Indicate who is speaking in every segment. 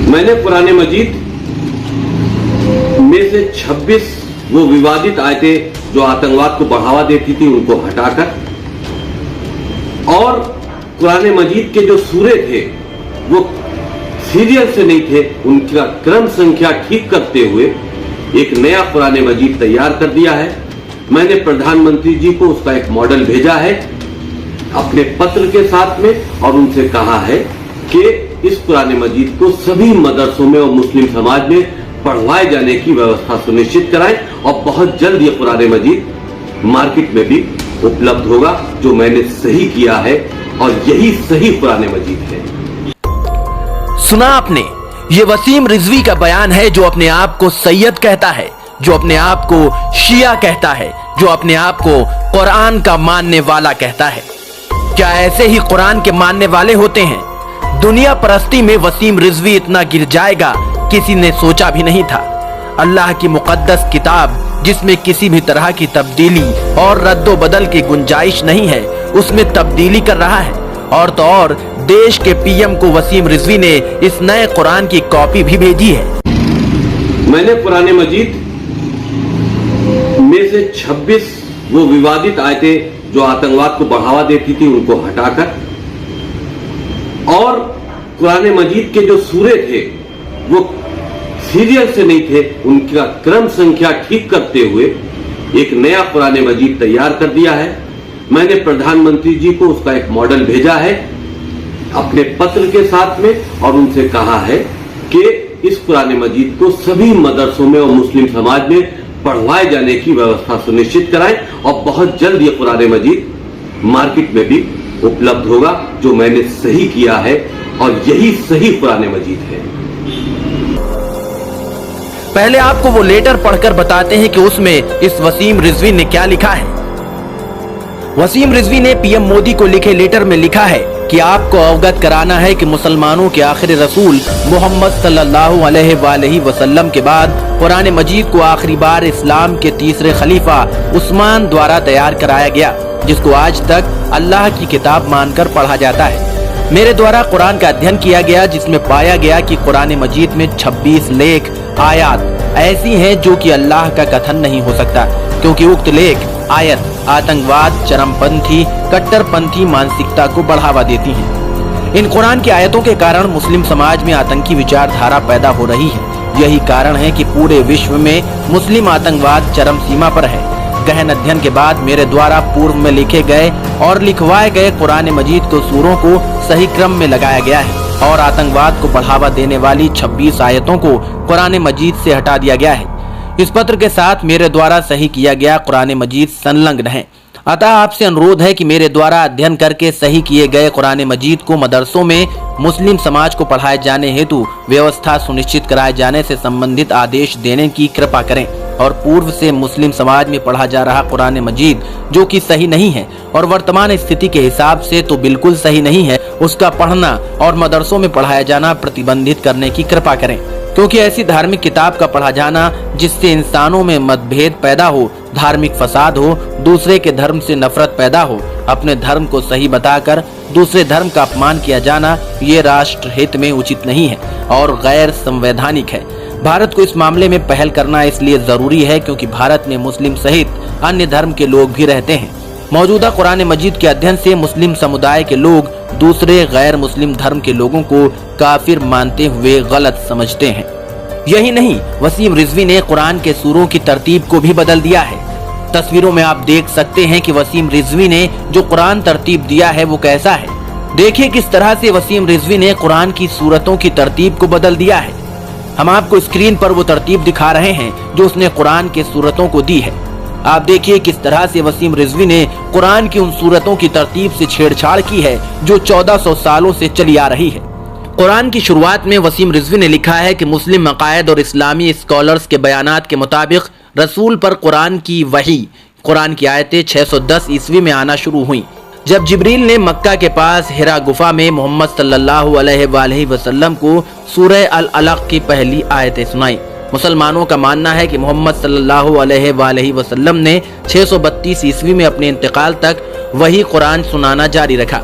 Speaker 1: मैंने कुरान मजीद में से 26 वो विवादित आयतें जो आतंकवाद को बढ़ावा देती थी उनको हटाकर और कुरान मजीद के जो सूरे थे वो सीरियल से नहीं थे, उनका क्रम संख्या ठीक करते हुए एक नया कुरान मजीद तैयार कर दिया है। मैंने प्रधानमंत्री जी को उसका एक मॉडल भेजा है अपने पत्र के साथ में और उनसे कहा है कि इस कुरान मजीद को सभी मदरसों में और मुस्लिम समाज में पढ़वाए जाने की व्यवस्था सुनिश्चित कराएं और बहुत जल्द ये कुरान मजीद मार्केट में भी उपलब्ध होगा, जो मैंने सही किया है और यही सही कुरान मजीद है।
Speaker 2: सुना आपने, ये वसीम रिजवी का बयान है, जो अपने आप को सैयद कहता है, जो अपने आप को शिया कहता है, जो अपने आप को कुरान का मानने वाला कहता है। क्या ऐसे ही कुरान के मानने वाले होते हैं? दुनिया परस्ती में वसीम रिजवी इतना गिर जाएगा किसी ने सोचा भी नहीं था। अल्लाह की मुकद्दस किताब जिसमें किसी भी तरह की तब्दीली और रद्दो बदल की गुंजाइश नहीं है, उसमें तब्दीली कर रहा है। और तो और देश के पीएम को वसीम रिजवी ने इस नए कुरान की कॉपी भी भेजी है।
Speaker 1: मैंने कुरान मजीद में से 26 वो विवादित आयतें जो आतंकवाद को बढ़ावा देती थी उनको हटाकर और कुरान मजीद के जो सूरे थे वो सीरियल से नहीं थे, उनका क्रम संख्या ठीक करते हुए एक नया कुरान मजीद तैयार कर दिया है। मैंने प्रधानमंत्री जी को उसका एक मॉडल भेजा है अपने पत्र के साथ में और उनसे कहा है कि इस कुरान मजीद को सभी मदरसों में और मुस्लिम समाज में पढ़वाए जाने की व्यवस्था सुनिश्चित कराएं और बहुत जल्द ये कुरान मजीद मार्केट में भी उपलब्ध होगा, जो मैंने सही किया है और यही सही कुरान मजीद है।
Speaker 2: पहले आपको वो लेटर पढ़कर बताते हैं कि उसमें इस वसीम रिजवी ने क्या लिखा है। वसीम रिजवी ने पीएम मोदी को लिखे लेटर में लिखा है कि आपको अवगत कराना है कि मुसलमानों के आखिरी रसूल मोहम्मद सल्लल्लाहु अलैहि वसल्लम के बाद कुरान मजीद को आखिरी बार इस्लाम के तीसरे खलीफा उस्मान द्वारा तैयार कराया गया, जिसको आज तक अल्लाह की किताब मानकर पढ़ा जाता है। मेरे द्वारा कुरान का अध्ययन किया गया, जिसमें पाया गया कि कुरान मजीद में 26 लेख आयत ऐसी हैं जो कि अल्लाह का कथन नहीं हो सकता, क्योंकि उक्त लेख आयत आतंकवाद, चरमपंथी, कट्टरपंथी मानसिकता को बढ़ावा देती हैं। इन कुरान की आयतों के कारण मुस्लिम समाज में आतंकी विचारधारा पैदा हो रही है। यही कारण है कि पूरे विश्व में मुस्लिम आतंकवाद चरम सीमा पर है। गहन अध्ययन के बाद मेरे द्वारा पूर्व में लिखे गए और लिखवाए गए कुरान मजीद को सूरों को सही क्रम में लगाया गया है और आतंकवाद को बढ़ावा देने वाली 26 आयतों को कुरान मजीद से हटा दिया गया है। इस पत्र के साथ मेरे द्वारा सही किया गया कुरान मजीद संलग्न है। अतः आपसे अनुरोध है कि मेरे द्वारा अध्ययन करके सही किए गए कुरान मजीद को मदरसों में मुस्लिम समाज को पढ़ाए जाने हेतु व्यवस्था सुनिश्चित कराए जाने से संबंधित आदेश देने की कृपा करें और पूर्व से मुस्लिम समाज में पढ़ा जा रहा कुरान मजीद जो कि सही नहीं है और वर्तमान स्थिति के हिसाब से तो बिल्कुल सही नहीं है, उसका पढ़ना और मदरसों में पढ़ाया जाना प्रतिबंधित करने की कृपा करें, क्योंकि ऐसी धार्मिक किताब का पढ़ा जाना जिससे इंसानों में मतभेद पैदा हो, धार्मिक फसाद हो, दूसरे के धर्म से नफरत पैदा हो, अपने धर्म को सही बताकर दूसरे धर्म का अपमान किया जाना, ये राष्ट्र हित में उचित नहीं है और गैर संवैधानिक है। भारत को इस मामले में पहल करना इसलिए जरूरी है क्योंकि भारत में मुस्लिम सहित अन्य धर्म के लोग भी रहते हैं। मौजूदा कुरान मजीद के अध्ययन से मुस्लिम समुदाय के लोग दूसरे गैर मुस्लिम धर्म के लोगों को काफिर मानते हुए गलत समझते हैं। यही नहीं, वसीम रिजवी ने कुरान के सूरों की तरतीब को भी बदल दिया है। तस्वीरों में आप देख सकते हैं कि वसीम रिजवी ने जो कुरान तरतीब दिया है वो कैसा है। देखिए किस तरह से वसीम रिजवी ने कुरान की सूरतों की तरतीब को बदल दिया है। हम आपको स्क्रीन पर वो तरतीब दिखा रहे हैं जो उसने कुरान के सूरतों को दी है। आप देखिए किस तरह से वसीम रिजवी ने कुरान की उन सूरतों की तरतीब से छेड़छाड़ की है जो 1400 सालों से चली आ रही है। कुरान की शुरुआत में वसीम रिजवी ने लिखा है कि मुस्लिम अकायद और इस्लामी स्कॉलर्स के बयानात के मुताबिक रसूल पर कुरान की वही, कुरान की आयतें 610 ईस्वी में आना शुरू हुई, जब जिब्रील ने मक्का के पास हिरा गुफा में मोहम्मद सल्लल्लाहु अलैहि वसल्लम को सूरह अल अलक की पहली आयतें सुनाई। मुसलमानों का मानना है कि मोहम्मद सल्लल्लाहु अलैहि वसल्लम ने 632 ईस्वी में अपने इंतकाल तक वही कुरान सुनाना जारी रखा।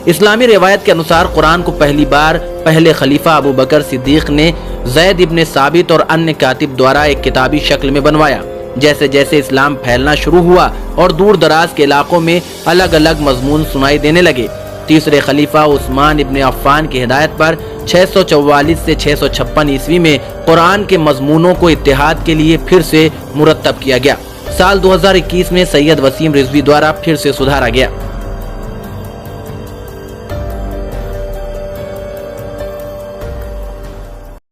Speaker 2: اسلامی روایت کے انصار قرآن کو پہلی بار پہلے خلیفہ ابو بکر صدیق نے زید ابن ثابت اور انیہ کاتب دوارا ایک کتابی شکل میں بنوایا۔ جیسے جیسے اسلام پھیلنا شروع ہوا اور دور دراز کے علاقوں میں الگ الگ مضمون سنائی دینے لگے، تیسرے خلیفہ عثمان ابن عفان کی ہدایت پر 644 سے 656 عیسوی میں قرآن کے مضمونوں کو اتحاد کے لیے پھر سے مرتب کیا گیا۔ سال 2021 میں سید وسیم رضوی دوارا پھر سے سدھارا گیا۔